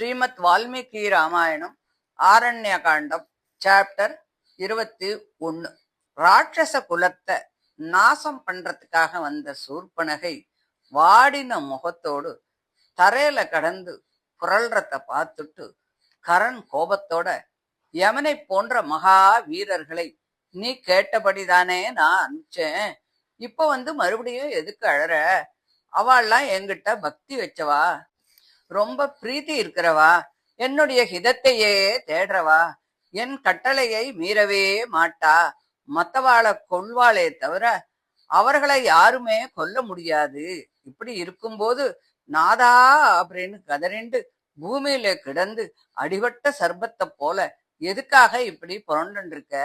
ஸ்ரீமத் வால்மீகி ராமாயணம் ஆரண்ய காண்டம் chapter 21. ராட்சச குலத்தை நாசம் பண்றதுக்காக வந்த சூர்பனகை வாடின முகத்தோடு தரையில கடந்து புரள்றத பார்த்துட்டு கரண் கோபத்தோட, யமனை போன்ற மகா வீரர்களை நீ கேட்டபடிதானே நான் அனுப்பிச்சேன், இப்ப மறுபடியும் எதுக்கு அழற? அவள்லாம் என்கிட்ட பக்தி வச்சவா, ரொம்ப பிரீத்தி இருக்கிறவா, என்னுடைய ஹிதத்தையே தேடுறவா, என் கட்டளையை மீறவே மாட்டா, மத்தவாளை கொள்வாளே தவிர அவர்களை யாருமே கொல்ல முடியாது. இப்படி இருக்கும்போது நாதா அப்படின்னு கதறிண்டு பூமியில கிடந்து அடிபட்ட சர்பத்தை போல எதுக்காக இப்படி புரண்டு இருக்க?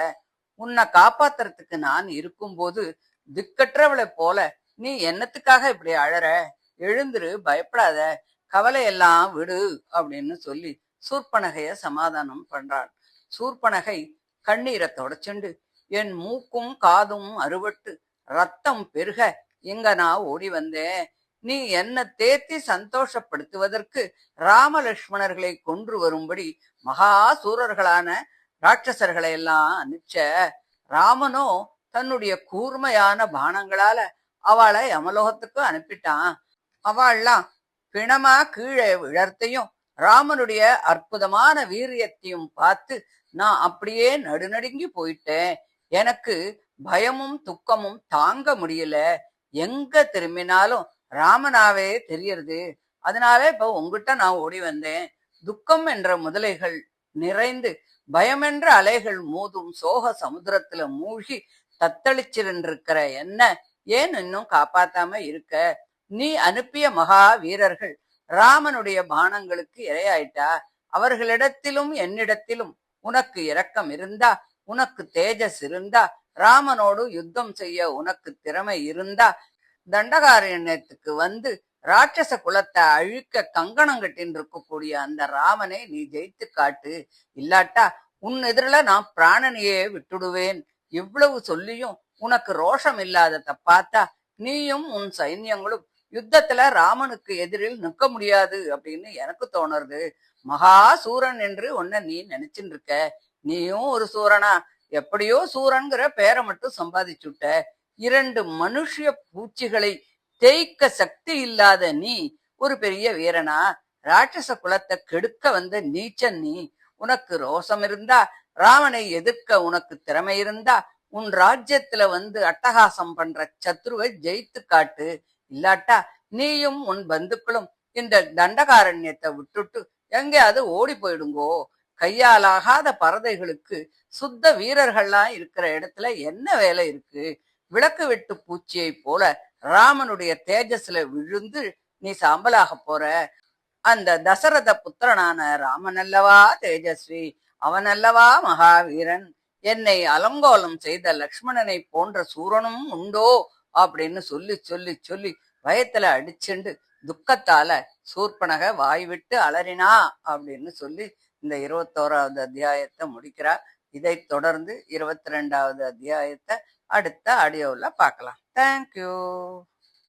உன்னை காப்பாத்துறதுக்கு நான் இருக்கும்போது திக்கற்றவளை போல நீ என்னத்துக்காக இப்படி அழற? எழுந்துரு, பயப்படாத, கவலையெல்லாம் விடு அப்படின்னு சொல்லி சூர்பனகைய சமாதானம் பண்றாள். சூர்பனகை கண்ணீரை தொடச்சுண்டு, என் மூக்கும் காதும் அறுபட்டு ரத்தம் பெருக இங்க நான் ஓடி வந்தேன். நீ என்ன தேத்தி சந்தோஷப்படுத்துவதற்கு ராமலட்சுமணர்களை கொன்று வரும்படி மகா சூரர்களான ராட்சசர்களை எல்லாம் அனுப்பிச்ச. ராமனோ தன்னுடைய கூர்மையான பானங்களால அவளை யமலோகத்துக்கு அனுப்பிட்டான். அவள்லாம் பிணமா கீழே விழத்தையும் ராமனுடைய அற்புதமான வீரியத்தையும் பார்த்து நான் அப்படியே நடுநடுங்கி போயிட்டேன். எனக்கு பயமும் துக்கமும் தாங்க முடியல. எங்க திரும்பினாலும் ராமனாவே தெரியறது. அதனால இப்ப உங்ககிட்ட நான் ஓடி வந்தேன். துக்கம் என்ற முதலைகள் நிறைந்து பயமென்ற அலைகள் மோதும் சோக சமுத்திரத்துல மூழ்கி தத்தளிச்சிருந்திருக்கிற என்ன ஏன் இன்னும் காப்பாத்தாம இருக்க? நீ அனுப்பிய மகா வீரர்கள் ராமனுடைய பானங்களுக்கு இரையாயிட்டா. அவர்களிடத்திலும் என்னிடத்திலும் உனக்கு இரக்கம் இருந்தா, உனக்கு தேஜஸ் இருந்தா, ராமனோடு யுத்தம் செய்ய உனக்கு திறமை இருந்தா, தண்டகாரண்யத்துக்கு ராட்சச குலத்தை அழிக்க கங்கணம் கட்டின்னு இருக்கக்கூடிய அந்த ராமனை நீ ஜெயித்து காட்டு. இல்லாட்டா உன் எதிரில நான் பிராணனையே விட்டுடுவேன். இவ்வளவு சொல்லியும் உனக்கு ரோஷம் இல்லாதத பார்த்தா நீயும் உன் சைன்யங்களும் யுத்தத்துல ராமனுக்கு எதிரில் நிற்க முடியாது அப்படின்னு எனக்கு தோணுறது. மகா சூரன் என்று உன்னை நீ நினைச்சுட்டு இருக்க. நீயும் ஒரு சூரனா? எப்படியோ சூரன்கிற பேரை மட்டும் சம்பாதிச்சுட்ட. 2 மனுஷிய பூச்சிகளை தேய்க்க சக்தி இல்லாத நீ ஒரு பெரிய வீரனா? ராட்சச குலத்தை கெடுக்க வந்த நீச்சன் நீ. உனக்கு ரோஷம் இருந்தா, ராமனை எதிர்க்க உனக்கு திறமை இருந்தா, உன் ராஜ்யத்துல அட்டகாசம் பண்ற சத்ருவை ஜெயித்து காட்டு. இல்லாட்டா நீயும் உன் பந்துக்களும் இந்த தண்டகாரண்யத்தை விட்டுட்டு எங்கேயாவது ஓடி போயிடுங்கோ. கையாலாகாத பறதைகளுக்கு சுத்த வீரர்கள்லாம் இருக்கிற இடத்துல என்ன வேலை இருக்கு? விளக்கு வெட்டு பூச்சியை போல ராமனுடைய தேஜஸ்ல விழுந்து நீ சாம்பலாக போற. அந்த தசரத புத்திரனான ராமன் அல்லவா தேஜஸ்வி, அவன் அல்லவா மகாவீரன். என்னை அலங்கோலம் செய்த லக்ஷ்மணனை போன்ற சூரனும் உண்டோ அப்படின்னு சொல்லி சொல்லி சொல்லி பயத்துல அடிச்சுண்டு துக்கத்தால சூர்பனக வாய் விட்டு அலறினா அப்படின்னு சொல்லி இந்த 21வது அத்தியாயத்தை முடிக்கிறார். இதை தொடர்ந்து 22வது அத்தியாயத்தை அடுத்த ஆடியோவில் பார்க்கலாம். தேங்க்யூ.